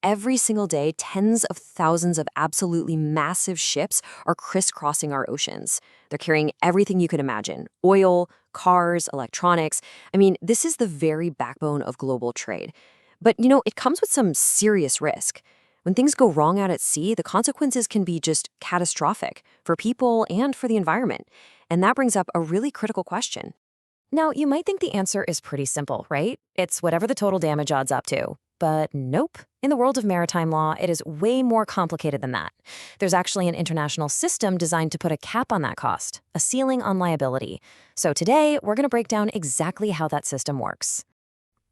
every single day, tens of thousands of absolutely massive ships are crisscrossing our oceans. They're carrying everything you could imagine: oil, cars, electronics. I mean, this is the very backbone of global trade. But, it comes with some serious risk. When things go wrong out at sea, the consequences can be just catastrophic for people and for the environment. And that brings up a really critical question. Now, you might think the answer is pretty simple, right? It's whatever the total damage adds up to. But nope. In the world of maritime law, it is way more complicated than that. There's actually an international system designed to put a cap on that cost, a ceiling on liability. So today, we're going to break down exactly how that system works.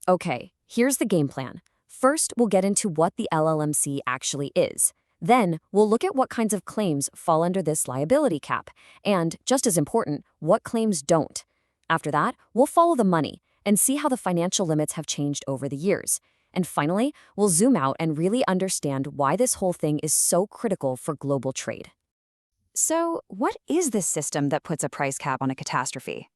Okay, here's the game plan. First, we'll get into what the LLMC actually is. Then, we'll look at what kinds of claims fall under this liability cap, and, just as important, what claims don't. After that, we'll follow the money and see how the financial limits have changed over the years. And finally, we'll zoom out and really understand why this whole thing is so critical for global trade. So, what is this system that puts a price cap on a catastrophe?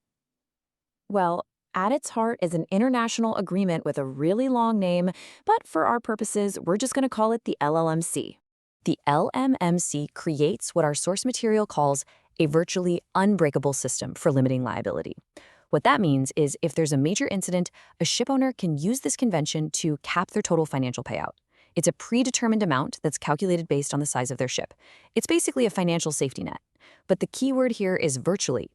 Well, at its heart is an international agreement with a really long name, but for our purposes, we're just going to call it the LLMC. The LMMC creates what our source material calls a virtually unbreakable system for limiting liability. What that means is if there's a major incident, a shipowner can use this convention to cap their total financial payout. It's a predetermined amount that's calculated based on the size of their ship. It's basically a financial safety net. But the key word here is virtually.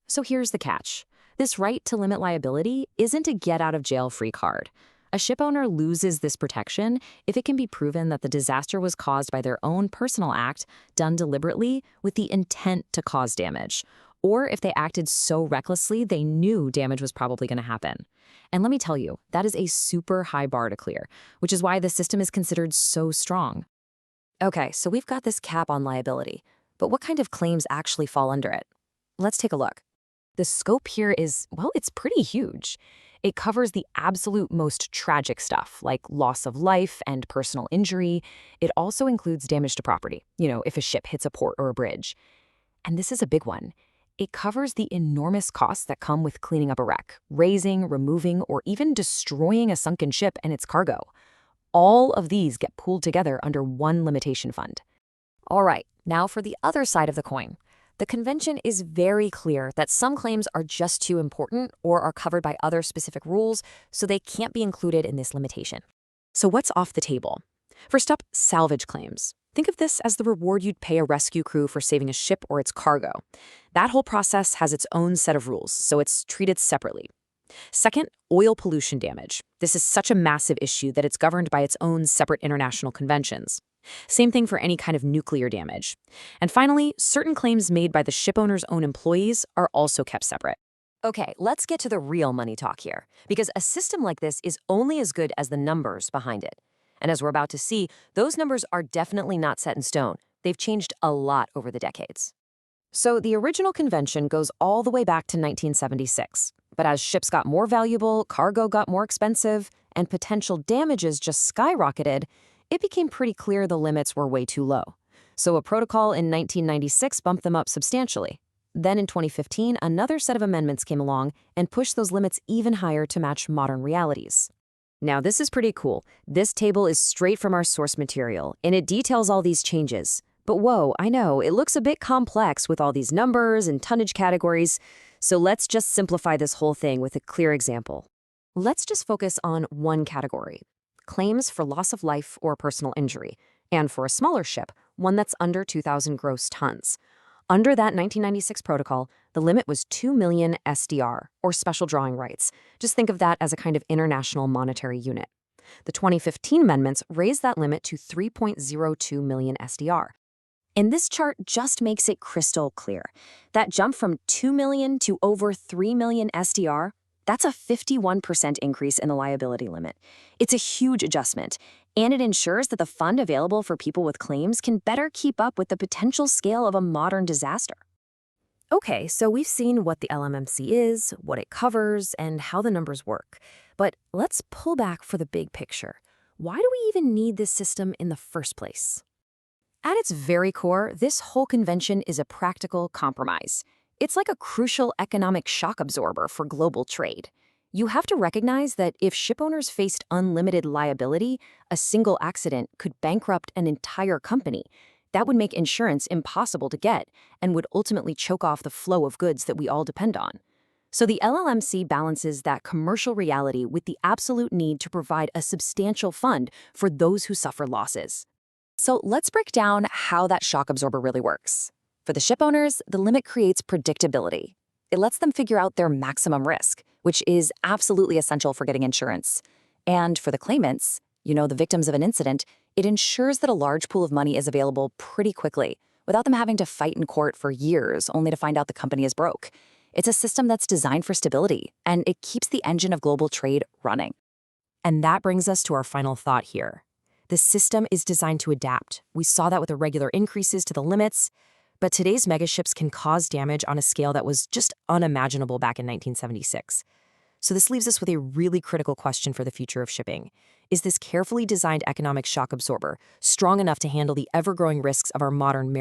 So here's the catch. This right to limit liability isn't a get-out-of-jail-free card. A shipowner loses this protection if it can be proven that the disaster was caused by their own personal act done deliberately with the intent to cause damage, or if they acted so recklessly they knew damage was probably going to happen. And let me tell you, that is a super high bar to clear, which is why the system is considered so strong. Okay, so we've got this cap on liability, but what kind of claims actually fall under it? Let's take a look. The scope here is, well, it's pretty huge. It covers the absolute most tragic stuff, like loss of life and personal injury. It also includes damage to property, if a ship hits a port or a bridge. And this is a big one. It covers the enormous costs that come with cleaning up a wreck, raising, removing, or even destroying a sunken ship and its cargo. All of these get pooled together under one limitation fund. All right, now for the other side of the coin. The convention is very clear that some claims are just too important or are covered by other specific rules, so they can't be included in this limitation. So what's off the table? First up, salvage claims. Think of this as the reward you'd pay a rescue crew for saving a ship or its cargo. That whole process has its own set of rules, so it's treated separately. Second, oil pollution damage. This is such a massive issue that it's governed by its own separate international conventions. Same thing for any kind of nuclear damage. And finally, certain claims made by the shipowner's own employees are also kept separate. Okay, let's get to the real money talk here, because a system like this is only as good as the numbers behind it. And as we're about to see, those numbers are definitely not set in stone. They've changed a lot over the decades. So the original convention goes all the way back to 1976. But as ships got more valuable, cargo got more expensive, and potential damages just skyrocketed, it became pretty clear the limits were way too low. So a protocol in 1996 bumped them up substantially. Then in 2015, another set of amendments came along and pushed those limits even higher to match modern realities. Now, this is pretty cool. This table is straight from our source material, and it details all these changes. But whoa, I know, it looks a bit complex with all these numbers and tonnage categories. So let's just simplify this whole thing with a clear example. Let's just focus on one category: claims for loss of life or personal injury, and for a smaller ship, one that's under 2,000 gross tons. Under that 1996 protocol, the limit was 2 million SDR, or special drawing rights. Just think of that as a kind of international monetary unit. The 2015 amendments raised that limit to 3.02 million SDR. And this chart just makes it crystal clear. That jump from 2 million to over 3 million SDR, that's a 51% increase in the liability limit. It's a huge adjustment, and it ensures that the fund available for people with claims can better keep up with the potential scale of a modern disaster. Okay, so we've seen what the LMMC is, what it covers, and how the numbers work. But let's pull back for the big picture. Why do we even need this system in the first place? At its very core, this whole convention is a practical compromise. It's like a crucial economic shock absorber for global trade. You have to recognize that if shipowners faced unlimited liability, a single accident could bankrupt an entire company. That would make insurance impossible to get and would ultimately choke off the flow of goods that we all depend on. So the LLMC balances that commercial reality with the absolute need to provide a substantial fund for those who suffer losses. So let's break down how that shock absorber really works. For the ship owners, the limit creates predictability. It lets them figure out their maximum risk, which is absolutely essential for getting insurance. And for the claimants, the victims of an incident, it ensures that a large pool of money is available pretty quickly, without them having to fight in court for years only to find out the company is broke. It's a system that's designed for stability, and it keeps the engine of global trade running. And that brings us to our final thought here. The system is designed to adapt. We saw that with irregular increases to the limits, but today's megaships can cause damage on a scale that was just unimaginable back in 1976. So this leaves us with a really critical question for the future of shipping. Is this carefully designed economic shock absorber strong enough to handle the ever-growing risks of our modern maritime